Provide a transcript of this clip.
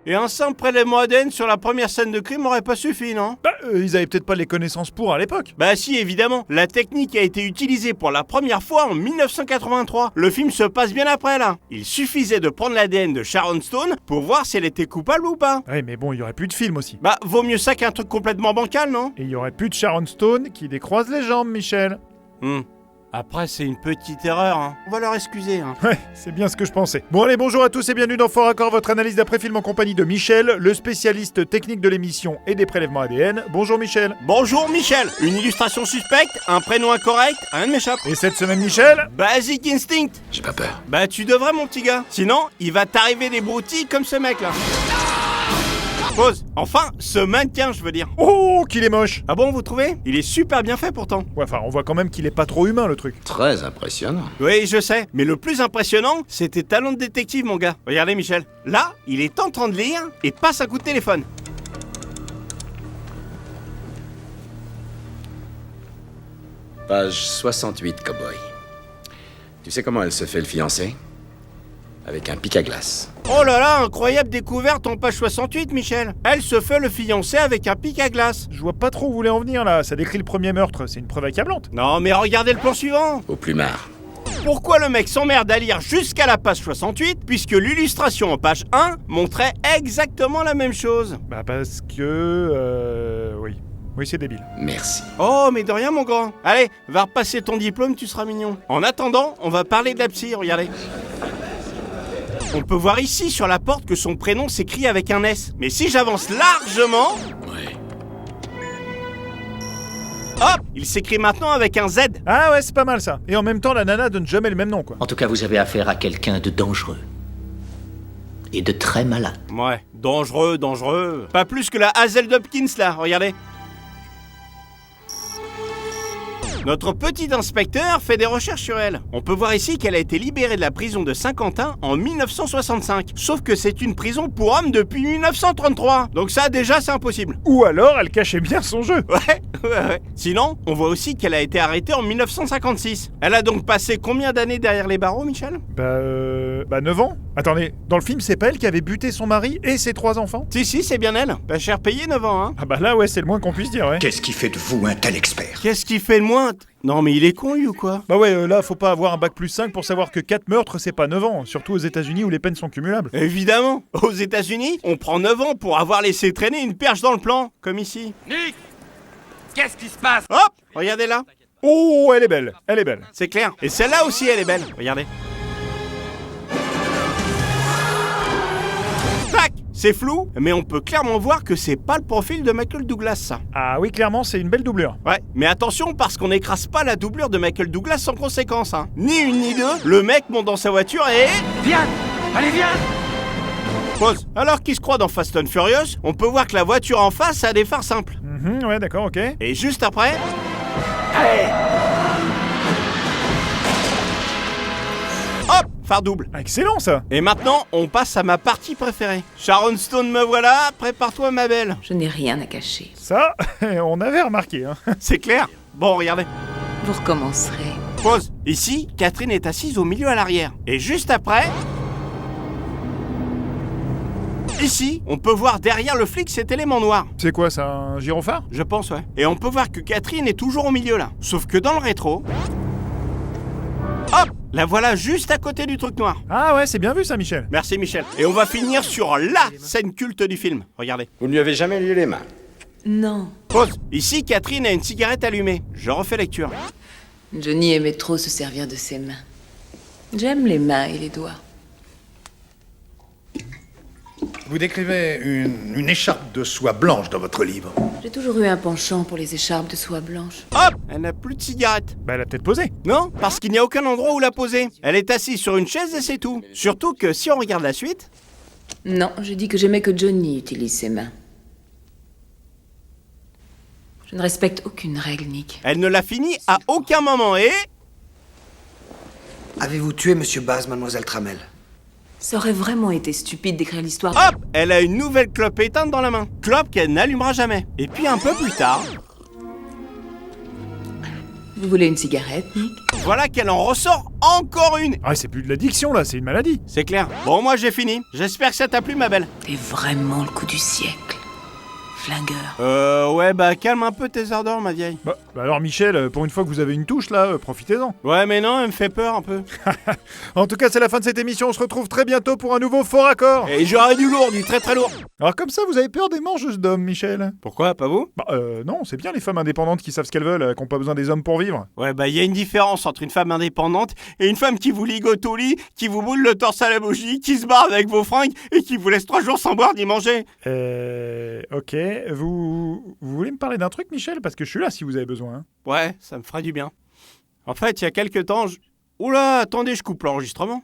Et un simple prélèvement ADN sur la première scène de crime aurait pas suffi, non? Bah, ils avaient peut-être pas les connaissances pour à l'époque. Bah si, évidemment. La technique a été utilisée pour la première fois en 1983. Le film se passe bien après, là. Il suffisait de prendre l'ADN de Sharon Stone pour voir si elle était coupable ou pas. Ouais, mais bon, il y aurait plus de film aussi. Bah, vaut mieux ça qu'un truc complètement bancal, non? Et il y aurait plus de Sharon Stone qui décroise les jambes, Michel. Après, c'est une petite erreur, hein. On va leur excuser, hein. Ouais, c'est bien ce que je pensais. Bon allez, bonjour à tous et bienvenue dans Fort Accord, votre analyse d'après-film en compagnie de Michel, le spécialiste technique de l'émission et des prélèvements ADN. Bonjour Michel. Bonjour, Michel. Une illustration suspecte, un prénom incorrect, rien ne m'échappe. Et cette semaine, Michel? Basic Instinct. J'ai pas peur. Bah, tu devrais, mon petit gars. Sinon, il va t'arriver des broutilles comme ce mec-là. Pause. Enfin, ce mannequin, je veux dire. Oh, qu'il est moche. Ah bon, vous trouvez? Il est super bien fait, pourtant. Ouais, enfin, on voit quand même qu'il est pas trop humain, le truc. Très impressionnant. Oui, je sais. Mais le plus impressionnant, c'est tes talents de détective, mon gars. Regardez, Michel. Là, il est en train de lire et passe un coup de téléphone. Page 68, cowboy. Tu sais comment elle se fait le fiancé? Avec un pic à glace. Oh là là, incroyable découverte en page 68, Michel. Elle se fait le fiancé avec un pic à glace. Je vois pas trop où vous voulez en venir là, ça décrit le premier meurtre, c'est une preuve accablante. Non, mais regardez le plan suivant. Au plumard. Pourquoi le mec s'emmerde à lire jusqu'à la page 68, puisque l'illustration en page 1 montrait exactement la même chose? Bah parce que... Oui. Oui, c'est débile. Merci. Oh, mais de rien, mon grand. Allez, va repasser ton diplôme, tu seras mignon. En attendant, on va parler de la psy, regardez. On peut voir ici sur la porte que son prénom s'écrit avec un S. Mais si j'avance largement... Ouais. Hop, il s'écrit maintenant avec un Z. Ah ouais, c'est pas mal ça. Et en même temps, la nana donne jamais le même nom, quoi. En tout cas, vous avez affaire à quelqu'un de dangereux. Et de très malin. Ouais, dangereux. Pas plus que la Hazel Hopkins, là, regardez. Notre petit inspecteur fait des recherches sur elle. On peut voir ici qu'elle a été libérée de la prison de Saint-Quentin en 1965. Sauf que c'est une prison pour hommes depuis 1933. Donc ça, déjà, c'est impossible. Ou alors, elle cachait bien son jeu. Ouais. Sinon, on voit aussi qu'elle a été arrêtée en 1956. Elle a donc passé combien d'années derrière les barreaux, Michel? Bah 9 ans. Attendez, dans le film, c'est pas elle qui avait buté son mari et ses 3 enfants? Si, c'est bien elle. Pas cher payé, 9 ans, hein. Ah bah là, ouais, c'est le moins qu'on puisse dire, ouais. Qu'est-ce qui fait de vous un tel expert? Qu'est-ce qu'il fait de moins? Non, mais il est con, lui, ou quoi? Bah ouais, là, faut pas avoir un bac plus 5 pour savoir que 4 meurtres, c'est pas 9 ans. Surtout aux États-Unis où les peines sont cumulables. Évidemment. Aux États-Unis, on prend 9 ans pour avoir laissé traîner une perche dans le plan, comme ici. Nick! Qu'est-ce qui se passe? Hop, regardez là. Oh, elle est belle. C'est clair. Et celle-là aussi, elle est belle. Regardez. Tac! C'est flou, mais on peut clairement voir que c'est pas le profil de Michael Douglas, ça. Ah oui, clairement, c'est une belle doublure. Ouais, mais attention, parce qu'on n'écrase pas la doublure de Michael Douglas sans conséquence, hein. Ni une ni deux, le mec monte dans sa voiture et... Viens! Allez, viens! Pause. Alors qu'il se croit dans Fast and Furious, on peut voir que la voiture en face a des phares simples. Ouais, d'accord, ok. Et juste après... Allez! Hop! Phare double. Ah, excellent, ça. Et maintenant, on passe à ma partie préférée. Sharon Stone, me voilà, prépare-toi ma belle. Je n'ai rien à cacher. Ça, on avait remarqué, hein. C'est clair. Bon, regardez. Vous recommencerez. Pause. Ici, Catherine est assise au milieu à l'arrière. Et juste après... Ici, on peut voir derrière le flic cet élément noir. C'est quoi, ça, un gyrophare? Je pense, ouais. Et on peut voir que Catherine est toujours au milieu, là. Sauf que dans le rétro... Hop! La voilà juste à côté du truc noir. Ah ouais, c'est bien vu ça, Michel. Merci, Michel. Et on va finir sur LA scène culte du film. Regardez. Vous ne lui avez jamais lié les mains. Non. Pause. Ici, Catherine a une cigarette allumée. Je refais lecture. Johnny aimait trop se servir de ses mains. J'aime les mains et les doigts. Vous décrivez une écharpe de soie blanche dans votre livre. J'ai toujours eu un penchant pour les écharpes de soie blanche. Hop! Elle n'a plus de cigarette. Bah, elle a peut-être posé. Non, parce qu'il n'y a aucun endroit où la poser. Elle est assise sur une chaise et c'est tout. Surtout que si on regarde la suite... Non, j'ai dit que j'aimais que Johnny utilise ses mains. Je ne respecte aucune règle, Nick. Elle ne l'a fini à aucun moment et... Avez-vous tué Monsieur Baz, Mademoiselle Tramel? Ça aurait vraiment été stupide d'écrire l'histoire. Hop! Elle a une nouvelle clope éteinte dans la main. Clope qu'elle n'allumera jamais. Et puis un peu plus tard... Vous voulez une cigarette, Nick? voilà qu'elle en ressort encore une. Ah, c'est plus de l'addiction là, c'est une maladie. C'est clair. Bon, moi j'ai fini. J'espère que ça t'a plu, ma belle. T'es vraiment le coup du siècle. Flingueur. Ouais, bah calme un peu tes ardeurs, ma vieille. Bah alors Michel, pour une fois que vous avez une touche là, profitez-en. Ouais, mais non, elle me fait peur un peu. En tout cas, c'est la fin de cette émission, on se retrouve très bientôt pour un nouveau Fort Accord. Et j'aurai du lourd, du très très lourd. Alors comme ça, vous avez peur des mangeuses d'hommes, Michel? Pourquoi, pas vous? Bah non, c'est bien les femmes indépendantes qui savent ce qu'elles veulent, qui n'ont pas besoin des hommes pour vivre. Ouais, bah y a une différence entre une femme indépendante et une femme qui vous ligote au lit, qui vous boule le torse à la bougie, qui se barre avec vos fringues et qui vous laisse 3 jours sans boire ni manger. Ok, vous voulez me parler d'un truc, Michel? Parce que je suis là si vous avez besoin. Hein. Ouais, ça me fera du bien. En fait, il y a quelques temps, Oula, attendez, je coupe l'enregistrement.